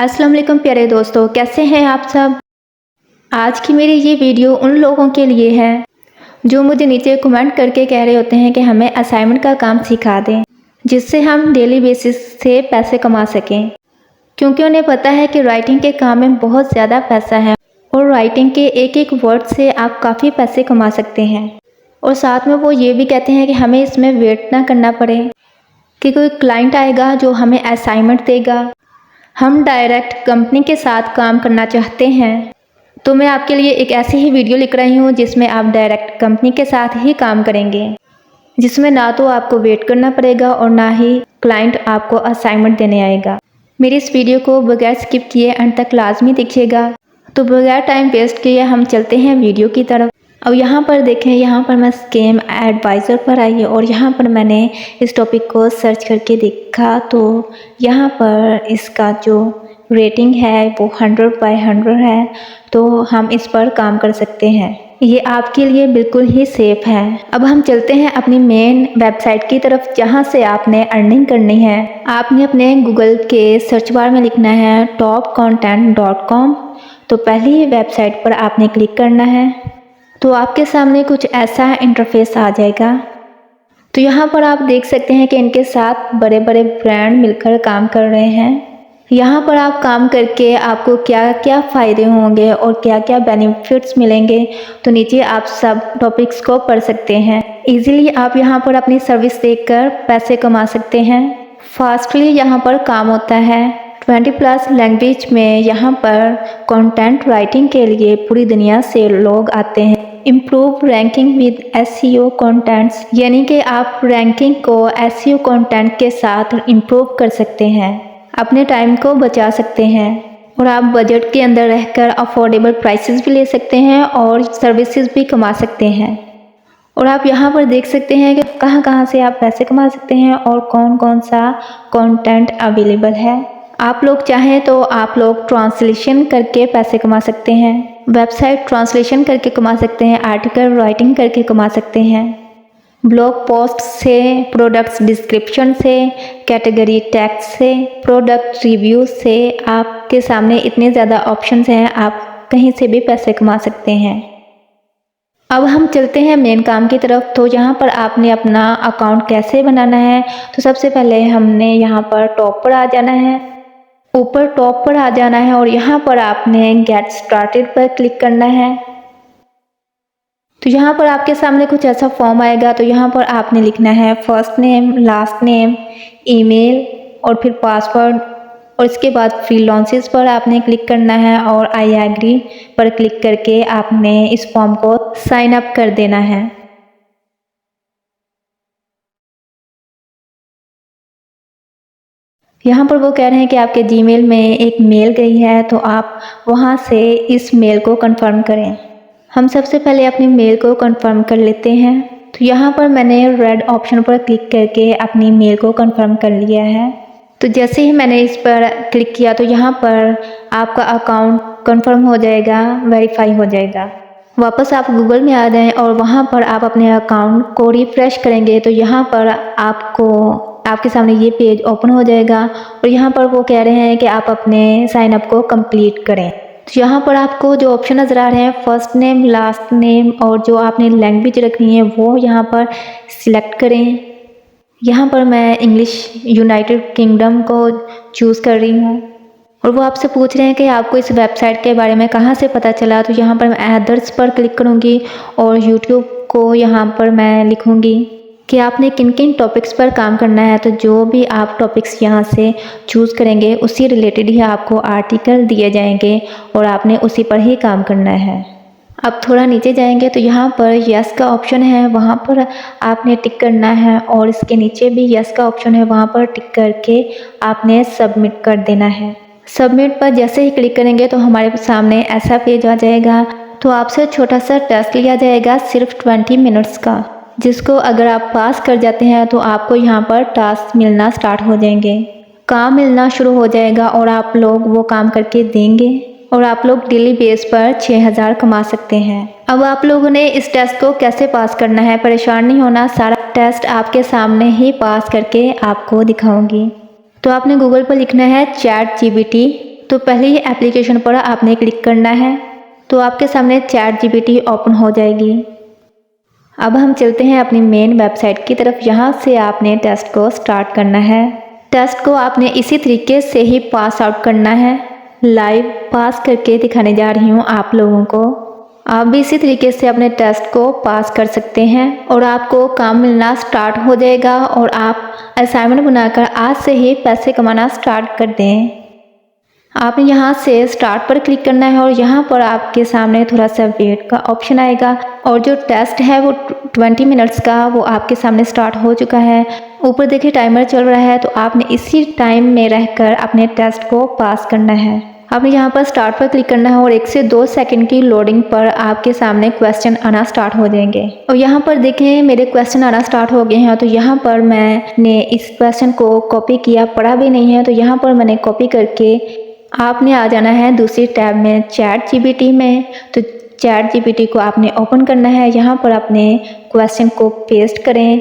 अस्सलाम वालेकुम प्यारे दोस्तों, कैसे हैं आप सब। आज की मेरी ये वीडियो उन लोगों के लिए है जो मुझे नीचे कमेंट करके कह रहे होते हैं कि हमें असाइनमेंट का काम सिखा दें जिससे हम डेली बेसिस से पैसे कमा सकें। क्योंकि उन्हें पता है कि राइटिंग के काम में बहुत ज़्यादा पैसा है और राइटिंग के एक एक वर्ड से आप काफ़ी पैसे कमा सकते हैं। और साथ में वो ये भी कहते हैं कि हमें इसमें वेट ना करना पड़े कि कोई क्लाइंट आएगा जो हमें असाइनमेंट देगा। हम डायरेक्ट कंपनी के साथ काम करना चाहते हैं तो मैं आपके लिए एक ऐसी ही वीडियो लिख रही हूँ जिसमें आप डायरेक्ट कंपनी के साथ ही काम करेंगे, जिसमें ना तो आपको वेट करना पड़ेगा और ना ही क्लाइंट आपको असाइनमेंट देने आएगा। मेरी इस वीडियो को बगैर स्किप किए अंत तक लाजमी देखिएगा। तो बगैर टाइम वेस्ट किए हम चलते हैं वीडियो की तरफ। अब यहाँ पर देखें, यहाँ पर मैं स्कैम एडवाइज़र पर आई है और यहाँ पर मैंने इस टॉपिक को सर्च करके देखा तो यहाँ पर इसका जो रेटिंग है वो 100/100 है, तो हम इस पर काम कर सकते हैं। ये आपके लिए बिल्कुल ही सेफ़ है। अब हम चलते हैं अपनी मेन वेबसाइट की तरफ जहाँ से आपने अर्निंग करनी है। आपने अपने गूगल के सर्च बार में लिखना है topcontent.com। तो पहली ही वेबसाइट पर आपने क्लिक करना है तो आपके सामने कुछ ऐसा इंटरफेस आ जाएगा। तो यहाँ पर आप देख सकते हैं कि इनके साथ बड़े बड़े ब्रांड मिलकर काम कर रहे हैं। यहाँ पर आप काम करके आपको क्या क्या फ़ायदे होंगे और क्या क्या बेनिफिट्स मिलेंगे, तो नीचे आप सब टॉपिक्स को पढ़ सकते हैं। इजीली आप यहाँ पर अपनी सर्विस देकर पैसे कमा सकते हैं। फास्टली यहाँ पर काम होता है। 20+ लैंग्वेज में यहाँ पर कंटेंट राइटिंग के लिए पूरी दुनिया से लोग आते हैं। Improve ranking with SEO contents, यानी कि आप रैंकिंग को SEO कंटेंट के साथ इम्प्रूव कर सकते हैं, अपने टाइम को बचा सकते हैं और आप बजट के अंदर रहकर अफोर्डेबल प्राइसेस भी ले सकते हैं और सर्विसेज भी कमा सकते हैं। और आप यहाँ पर देख सकते हैं कि कहाँ कहाँ से आप पैसे कमा सकते हैं और कौन कौन सा कंटेंट अवेलेबल है। आप लोग चाहें तो आप लोग ट्रांसलेशन करके पैसे कमा सकते हैं, वेबसाइट ट्रांसलेशन करके कमा सकते हैं, आर्टिकल राइटिंग करके कमा सकते हैं, ब्लॉग पोस्ट से, प्रोडक्ट्स डिस्क्रिप्शन से, कैटेगरी टैग्स से, प्रोडक्ट रिव्यू से। आपके सामने इतने ज़्यादा ऑप्शंस हैं, आप कहीं से भी पैसे कमा सकते हैं। अब हम चलते हैं मेन काम की तरफ। तो यहाँ पर आपने अपना अकाउंट कैसे बनाना है, तो सबसे पहले हमने यहाँ पर टॉप पर आ जाना है, ऊपर टॉप पर आ जाना है और यहाँ पर आपने गेट स्टार्टेड पर क्लिक करना है। तो यहाँ पर आपके सामने कुछ ऐसा फॉर्म आएगा। तो यहाँ पर आपने लिखना है first name, last name, email और फिर पासवर्ड और इसके बाद फ्रीलांसेस पर आपने क्लिक करना है और आई एग्री पर क्लिक करके आपने इस फॉर्म को साइन अप कर देना है। यहाँ पर वो कह रहे हैं कि आपके जीमेल में एक मेल गई है, तो आप वहाँ से इस मेल को कंफर्म करें। हम सबसे पहले अपनी मेल को कंफर्म कर लेते हैं। तो यहाँ पर मैंने रेड ऑप्शन पर क्लिक करके अपनी मेल को कंफर्म कर लिया है। तो जैसे ही मैंने इस पर क्लिक किया तो यहाँ पर आपका अकाउंट कंफर्म हो जाएगा, वेरीफाई हो जाएगा। वापस आप गूगल में आ जाएं और वहाँ पर आप अपने अकाउंट को रिफ़्रेश करेंगे तो यहाँ पर आपके सामने ये पेज ओपन हो जाएगा और यहाँ पर वो कह रहे हैं कि आप अपने साइन अप को कंप्लीट करें। तो यहाँ पर आपको जो ऑप्शन नज़र आ रहे हैं फर्स्ट नेम, लास्ट नेम और जो आपने लैंग्वेज रखनी है वो यहाँ पर सिलेक्ट करें। यहाँ पर मैं इंग्लिश यूनाइटेड किंगडम को चूज़ कर रही हूँ और वो आपसे पूछ रहे हैं कि आपको इस वेबसाइट के बारे में कहाँ से पता चला। तो यहाँ पर मैं अदर्स पर क्लिक करूँगी और यूट्यूब को यहाँ पर मैं लिखूँगी कि आपने किन किन टॉपिक्स पर काम करना है। तो जो भी आप टॉपिक्स यहाँ से चूज़ करेंगे उसी रिलेटेड ही आपको आर्टिकल दिए जाएंगे और आपने उसी पर ही काम करना है। अब थोड़ा नीचे जाएंगे तो यहाँ पर यस का ऑप्शन है, वहाँ पर आपने टिक करना है और इसके नीचे भी यस का ऑप्शन है, वहाँ पर टिक करके आपने सबमिट कर देना है। सबमिट पर जैसे ही क्लिक करेंगे तो हमारे सामने ऐसा पेज आ जाएगा। तो आपसे छोटा सा टेस्ट लिया जाएगा सिर्फ 20 मिनट्स का, जिसको अगर आप पास कर जाते हैं तो आपको यहाँ पर टास्क मिलना स्टार्ट हो जाएंगे, काम मिलना शुरू हो जाएगा और आप लोग वो काम करके देंगे और आप लोग डेली बेस पर 6000 कमा सकते हैं। अब आप लोगों ने इस टेस्ट को कैसे पास करना है, परेशान नहीं होना, सारा टेस्ट आपके सामने ही पास करके आपको दिखाऊंगी। तो आपने गूगल पर लिखना है ChatGPT। तो पहले ही एप्लीकेशन पर आपने क्लिक करना है, तो आपके सामने ChatGPT ओपन हो जाएगी। अब हम चलते हैं अपनी मेन वेबसाइट की तरफ। यहाँ से आपने टेस्ट को स्टार्ट करना है। टेस्ट को आपने इसी तरीके से ही पास आउट करना है। लाइव पास करके दिखाने जा रही हूँ आप लोगों को। आप भी इसी तरीके से अपने टेस्ट को पास कर सकते हैं और आपको काम मिलना स्टार्ट हो जाएगा और आप असाइनमेंट बनाकर आज से ही पैसे कमाना स्टार्ट कर दें। आपने यहाँ से स्टार्ट पर क्लिक करना है और यहाँ पर आपके सामने थोड़ा सा वेट का ऑप्शन आएगा और जो टेस्ट है वो 20 मिनट्स का वो आपके सामने स्टार्ट हो चुका है। ऊपर देखिए टाइमर चल रहा है, तो आपने इसी टाइम में रहकर अपने टेस्ट को पास करना है। आपने यहाँ पर स्टार्ट पर क्लिक करना है और 1 से 2 सेकंड की लोडिंग पर आपके सामने क्वेश्चन आना स्टार्ट हो जाएंगे। और यहाँ पर देखें मेरे क्वेश्चन आना स्टार्ट हो गए हैं। तो यहाँ पर मैंने इस क्वेश्चन को कॉपी किया, पढ़ा भी नहीं है, तो यहाँ पर मैंने कॉपी करके आपने आ जाना है दूसरी टैब में ChatGPT में। तो ChatGPT को आपने ओपन करना है। यहाँ पर अपने क्वेश्चन को पेस्ट करें।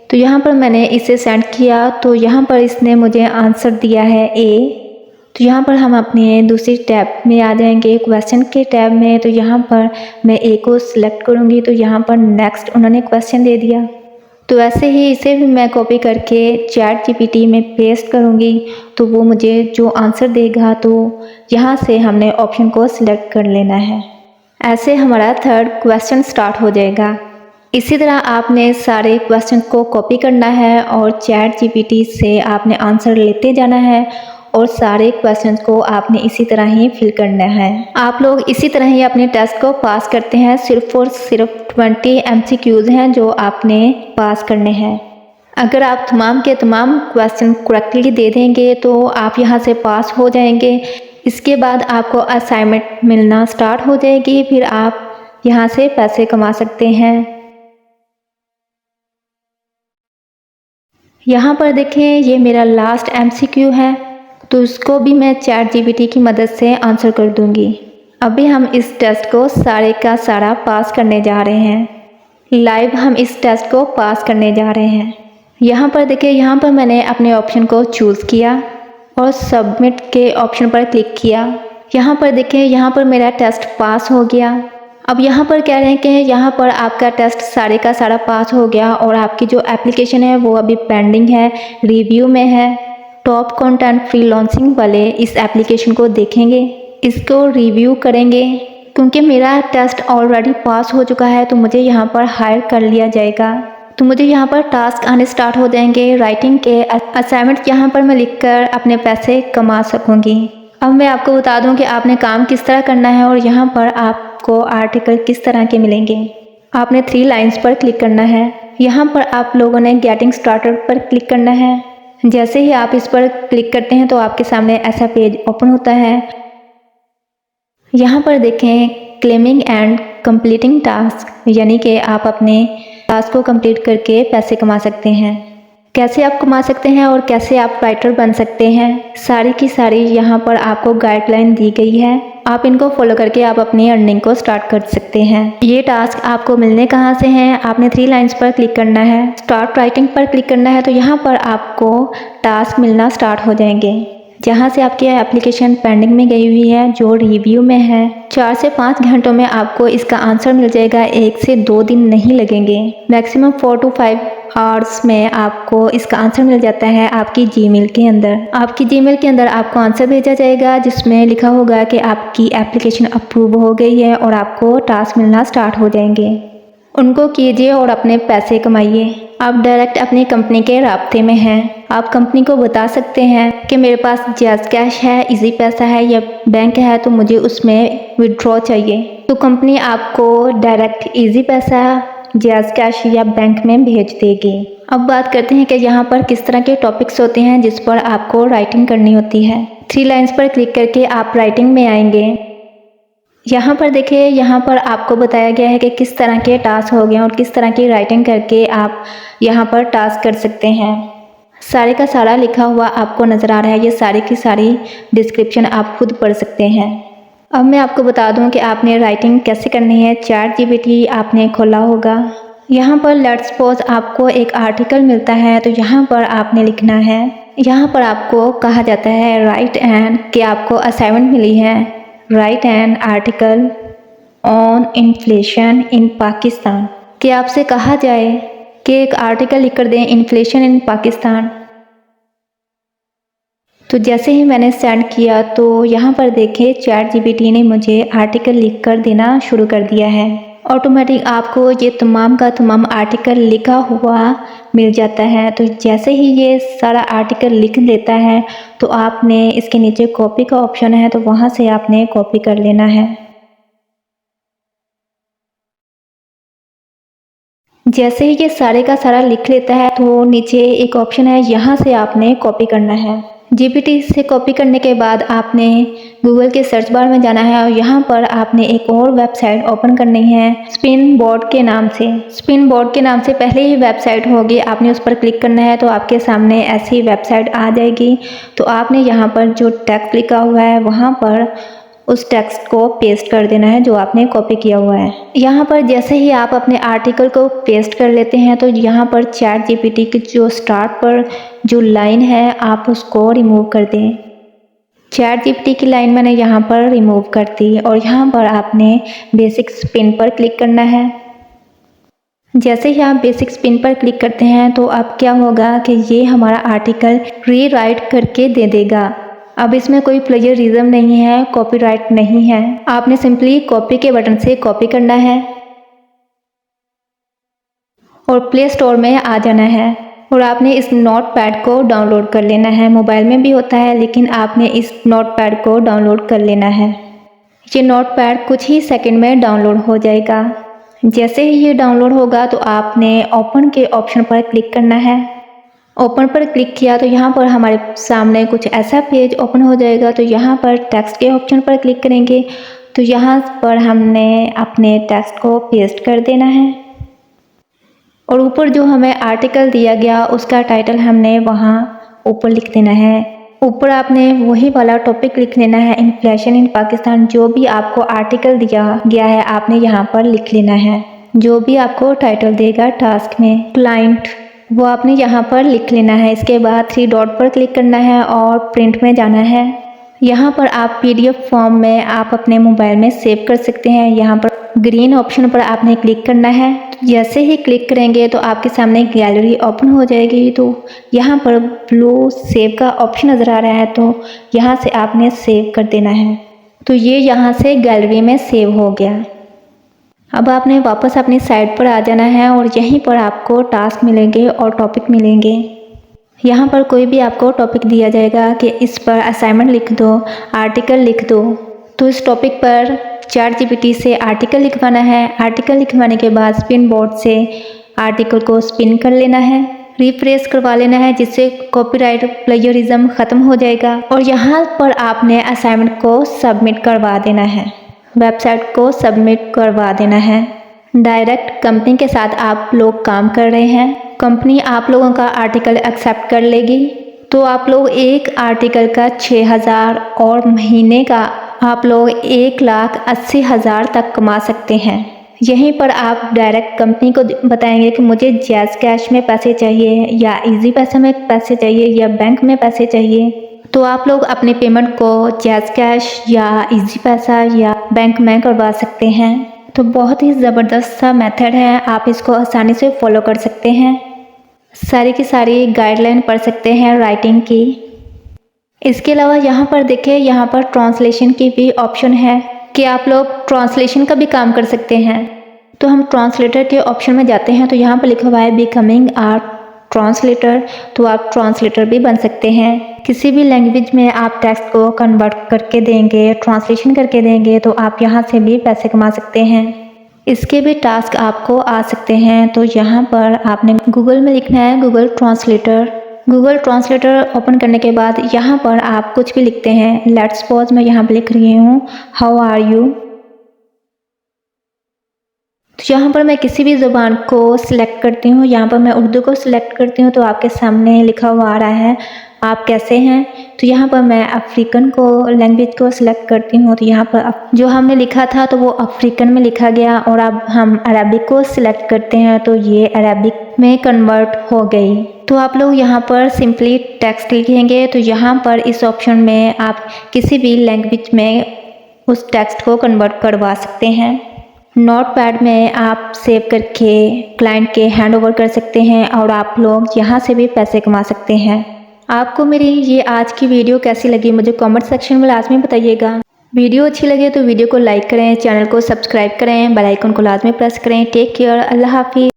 तो यहाँ पर मैंने इसे सेंड किया, तो यहाँ पर इसने मुझे आंसर दिया है A। तो यहाँ पर हम अपने दूसरी टैब में आ जाएंगे, क्वेश्चन के टैब में। तो यहाँ पर मैं A को सिलेक्ट करूँगी, तो यहाँ पर नेक्स्ट उन्होंने क्वेश्चन दे दिया। तो ऐसे ही इसे भी मैं कॉपी करके ChatGPT में पेस्ट करूँगी, तो वो मुझे जो आंसर देगा तो यहाँ से हमने ऑप्शन को सिलेक्ट कर लेना है। ऐसे हमारा थर्ड क्वेश्चन स्टार्ट हो जाएगा। इसी तरह आपने सारे क्वेश्चन को कॉपी करना है और ChatGPT से आपने आंसर लेते जाना है और सारे क्वेश्चंस को आपने इसी तरह ही फिल करना है। आप लोग इसी तरह ही अपने टेस्ट को पास करते हैं। सिर्फ और सिर्फ 20 MCQs हैं जो आपने पास करने हैं। अगर आप तमाम के तमाम क्वेश्चन करेक्टली दे देंगे तो आप यहाँ से पास हो जाएंगे। इसके बाद आपको असाइनमेंट मिलना स्टार्ट हो जाएगी, फिर आप यहाँ से पैसे कमा सकते हैं। यहाँ पर देखें ये मेरा लास्ट MCQ है, तो इसको भी मैं ChatGPT की मदद से आंसर कर दूंगी। अभी हम इस टेस्ट को सारे का सारा पास करने जा रहे हैं। लाइव हम इस टेस्ट को पास करने जा रहे हैं। यहाँ पर देखिए, यहाँ पर मैंने अपने ऑप्शन को चूज़ किया और सबमिट के ऑप्शन पर क्लिक किया। यहाँ पर देखिए, यहाँ पर मेरा टेस्ट पास हो गया। अब यहाँ पर कह रहे हैं कि यहाँ पर आपका टेस्ट सारे का सारा पास हो गया और आपकी जो एप्लीकेशन है वो अभी पेंडिंग है, रिव्यू में है। टॉप कंटेंट फ्रीलांसिंग वाले इस एप्लीकेशन को देखेंगे, इसको रिव्यू करेंगे। क्योंकि मेरा टेस्ट ऑलरेडी पास हो चुका है तो मुझे यहाँ पर हायर कर लिया जाएगा। तो मुझे यहाँ पर टास्क आने स्टार्ट हो जाएंगे। राइटिंग के असाइनमेंट यहाँ पर मैं लिखकर अपने पैसे कमा सकूँगी। अब मैं आपको बता दूँ कि आपने काम किस तरह करना है और यहाँ पर आपको आर्टिकल किस तरह के मिलेंगे। आपने 3 लाइन्स पर क्लिक करना है। यहाँ पर आप लोगों ने गेटिंग स्टार्टेड पर क्लिक करना है। जैसे ही आप इस पर क्लिक करते हैं तो आपके सामने ऐसा पेज ओपन होता है। यहाँ पर देखें क्लेमिंग एंड कंप्लीटिंग टास्क, यानी कि आप अपने टास्क को कंप्लीट करके पैसे कमा सकते हैं। कैसे आप कमा सकते हैं और कैसे आप राइटर बन सकते हैं, सारी की सारी यहाँ पर आपको गाइडलाइन दी गई है। आप इनको फॉलो करके आप अपनी अर्निंग को स्टार्ट कर सकते हैं। ये टास्क आपको मिलने कहाँ से हैं? आपने 3 लाइन्स पर क्लिक करना है, स्टार्ट राइटिंग पर क्लिक करना है, तो यहाँ पर आपको टास्क मिलना स्टार्ट हो जाएंगे। जहाँ से आपकी एप्लीकेशन पेंडिंग में गई हुई है, जो रिव्यू में है, 4 से 5 घंटों में आपको इसका आंसर मिल जाएगा। 1 से 2 दिन नहीं लगेंगे, मैक्सिमम 4 to 5 आवर्स में आपको इसका आंसर मिल जाता है आपकी जीमेल के अंदर। आपकी जीमेल के अंदर आपको आंसर भेजा जाएगा जिसमें लिखा होगा कि आपकी एप्लीकेशन अप्रूव हो गई है और आपको टास्क मिलना स्टार्ट हो जाएंगे। उनको कीजिए और अपने पैसे कमाइए। आप डायरेक्ट अपनी कंपनी के राब्ते में हैं। आप कंपनी को बता सकते हैं कि मेरे पास जैज़ कैश है, इजी पैसा है या बैंक है, तो मुझे उसमें विड्रॉ चाहिए। तो कंपनी आपको डायरेक्ट इजी पैसा, जैज़ कैश या बैंक में भेज देगी। अब बात करते हैं कि यहाँ पर किस तरह के टॉपिक्स होते हैं जिस पर आपको राइटिंग करनी होती है। 3 लाइन्स पर क्लिक करके आप राइटिंग में आएंगे। यहाँ पर देखिए, यहाँ पर आपको बताया गया है कि किस तरह के टास्क हो गए और किस तरह की राइटिंग करके आप यहाँ पर टास्क कर सकते हैं। सारे का सारा लिखा हुआ आपको नज़र आ रहा है। ये सारी की सारी डिस्क्रिप्शन आप खुद पढ़ सकते हैं। अब मैं आपको बता दूं कि आपने राइटिंग कैसे करनी है। ChatGPT आपने खोला होगा। यहाँ पर लेट्स सपोज आपको एक आर्टिकल मिलता है, तो यहाँ पर आपने लिखना है यहाँ पर आपको कहा जाता है राइट एन कि आपको असाइनमेंट मिली है, right an article on inflation in Pakistan, कि आपसे कहा जाए कि एक आर्टिकल लिख कर दें इन्फ्लेशन इन पाकिस्तान। तो जैसे ही मैंने सेंड किया तो यहाँ पर देखें ChatGPT ने मुझे आर्टिकल लिख कर देना शुरू कर दिया है। ऑटोमेटिक आपको ये तमाम का तमाम आर्टिकल लिखा हुआ मिल जाता है। तो जैसे ही ये सारा आर्टिकल लिख देता है तो आपने इसके नीचे कॉपी का ऑप्शन है, तो वहाँ से आपने कॉपी कर लेना है। जैसे ही ये सारे का सारा लिख लेता है तो नीचे एक ऑप्शन है, यहाँ से आपने कॉपी करना है। GPT से कॉपी करने के बाद आपने गूगल के सर्च बार में जाना है और यहाँ पर आपने एक और वेबसाइट ओपन करनी है स्पिन बोर्ड के नाम से। स्पिन बोर्ड के नाम से पहले ही वेबसाइट होगी, आपने उस पर क्लिक करना है तो आपके सामने ऐसी वेबसाइट आ जाएगी। तो आपने यहाँ पर जो टेक्स्ट लिखा हुआ है वहाँ पर उस टेक्स्ट को पेस्ट कर देना है जो आपने कॉपी किया हुआ है। यहाँ पर जैसे ही आप अपने आर्टिकल को पेस्ट कर लेते हैं तो यहाँ पर ChatGPT की जो स्टार्ट पर जो लाइन है आप उसको रिमूव कर दें। ChatGPT की लाइन मैंने यहाँ पर रिमूव कर दी और यहाँ पर आपने बेसिक स्पिन पर क्लिक करना है। जैसे ही आप बेसिक स्पिन पर क्लिक करते हैं तो अब क्या होगा कि ये हमारा आर्टिकल रीराइट करके दे देगा। अब इसमें कोई प्लेजरिज्म नहीं है, कॉपीराइट नहीं है। आपने सिंपली कॉपी के बटन से कॉपी करना है और प्ले स्टोर में आ जाना है और आपने इस नोटपैड को डाउनलोड कर लेना है। मोबाइल में भी होता है लेकिन आपने इस नोटपैड को डाउनलोड कर लेना है। ये नोटपैड कुछ ही सेकंड में डाउनलोड हो जाएगा। जैसे ही ये डाउनलोड होगा तो आपने ओपन के ऑप्शन पर क्लिक करना है। ओपन पर क्लिक किया तो यहाँ पर हमारे सामने कुछ ऐसा पेज ओपन हो जाएगा। तो यहाँ पर टेक्स्ट के ऑप्शन पर क्लिक करेंगे तो यहाँ पर हमने अपने टेक्स्ट को पेस्ट कर देना है और ऊपर जो हमें आर्टिकल दिया गया उसका टाइटल हमने वहाँ ऊपर लिख देना है। ऊपर आपने वही वाला टॉपिक लिख लेना है, इन्फ्लेशन इन पाकिस्तान। जो भी आपको आर्टिकल दिया गया है आपने यहाँ पर लिख लेना है। जो भी आपको टाइटल देगा टास्क में क्लाइंट, वो आपने यहाँ पर लिख लेना है। इसके बाद 3 डॉट पर क्लिक करना है और प्रिंट में जाना है। यहाँ पर आप PDF फॉर्म में आप अपने मोबाइल में सेव कर सकते हैं। यहाँ पर ग्रीन ऑप्शन पर आपने क्लिक करना है। जैसे ही क्लिक करेंगे तो आपके सामने गैलरी ओपन हो जाएगी। तो यहाँ पर ब्लू सेव का ऑप्शन नज़र आ रहा है तो यहाँ से आपने सेव कर देना है। तो ये यहाँ से गैलरी में सेव हो गया। अब आपने वापस अपनी साइट पर आ जाना है और यहीं पर आपको टास्क मिलेंगे और टॉपिक मिलेंगे। यहाँ पर कोई भी आपको टॉपिक दिया जाएगा कि इस पर असाइनमेंट लिख दो, आर्टिकल लिख दो। तो इस टॉपिक पर ChatGPT से आर्टिकल लिखवाना है। आर्टिकल लिखवाने के बाद स्पिन बोर्ड से आर्टिकल को स्पिन कर लेना है, रिफ्रेश करवा लेना है, जिससे कॉपीराइट प्लेजरिज्म ख़त्म हो जाएगा। और यहाँ पर आपने असाइनमेंट को सबमिट करवा देना है, वेबसाइट को सबमिट करवा देना है। डायरेक्ट कंपनी के साथ आप लोग काम कर रहे हैं, कंपनी आप लोगों का आर्टिकल एक्सेप्ट कर लेगी। तो आप लोग एक आर्टिकल का 6,000 और महीने का आप लोग 1,80,000 तक कमा सकते हैं। यहीं पर आप डायरेक्ट कंपनी को बताएंगे कि मुझे जैज़ कैश में पैसे चाहिए या इजी पैसा में पैसे चाहिए या बैंक में पैसे चाहिए। तो आप लोग अपनी पेमेंट को जैज़ कैश या इजी पैसा या बैंक में करवा सकते हैं। तो बहुत ही ज़बरदस्त सा मेथड है, आप इसको आसानी से फॉलो कर सकते हैं। सारी की सारी गाइडलाइन पढ़ सकते हैं राइटिंग की। इसके अलावा यहाँ पर देखिए, यहाँ पर ट्रांसलेशन की भी ऑप्शन है कि आप लोग ट्रांसलेशन का भी काम कर सकते हैं। तो हम ट्रांसलेटर के ऑप्शन में जाते हैं तो यहाँ पर लिखा हुआ है बिकमिंग आ ट्रांसलेटर। तो आप ट्रांसलेटर भी बन सकते हैं। किसी भी लैंग्वेज में आप टेक्स्ट को कन्वर्ट करके देंगे, ट्रांसलेशन करके देंगे तो आप यहाँ से भी पैसे कमा सकते हैं। इसके भी टास्क आपको आ सकते हैं। तो यहाँ पर आपने गूगल में लिखना है Google translator. Google translator open करने के बाद यहाँ पर आप कुछ भी लिखते हैं। लेट्स सपोज मैं यहाँ पर लिख रही हूँ हाउ आर यू। तो यहाँ पर मैं किसी भी ज़ुबान को सिलेक्ट करती हूँ। यहाँ पर मैं उर्दू को सिलेक्ट करती हूँ तो आपके सामने लिखा हुआ आ रहा है आप कैसे हैं। तो यहाँ पर मैं अफ्रीकन को लैंग्वेज को सिलेक्ट करती हूँ। तो यहाँ पर जो हमने लिखा था तो वो अफ्रीकन में लिखा गया। और अब हम अरबिक को सिलेक्ट करते हैं तो ये अरबिक में कन्वर्ट हो गई। तो आप लोग यहाँ पर सिंपली टेक्स्ट लिखेंगे, तो यहाँ पर इस ऑप्शन में आप किसी भी लैंग्वेज में उस टेक्स्ट को कन्वर्ट करवा सकते हैं। नोटपैड में आप सेव करके क्लाइंट के हैंड ओवर कर सकते हैं और आप लोग यहाँ से भी पैसे कमा सकते हैं। आपको मेरी ये आज की वीडियो कैसी लगी मुझे कमेंट सेक्शन में लाजमी बताइएगा। वीडियो अच्छी लगे तो वीडियो को लाइक करें, चैनल को सब्सक्राइब करें, बेल आइकन को लाजमी प्रेस करें। टेक केयर, अल्लाह हाफिज़।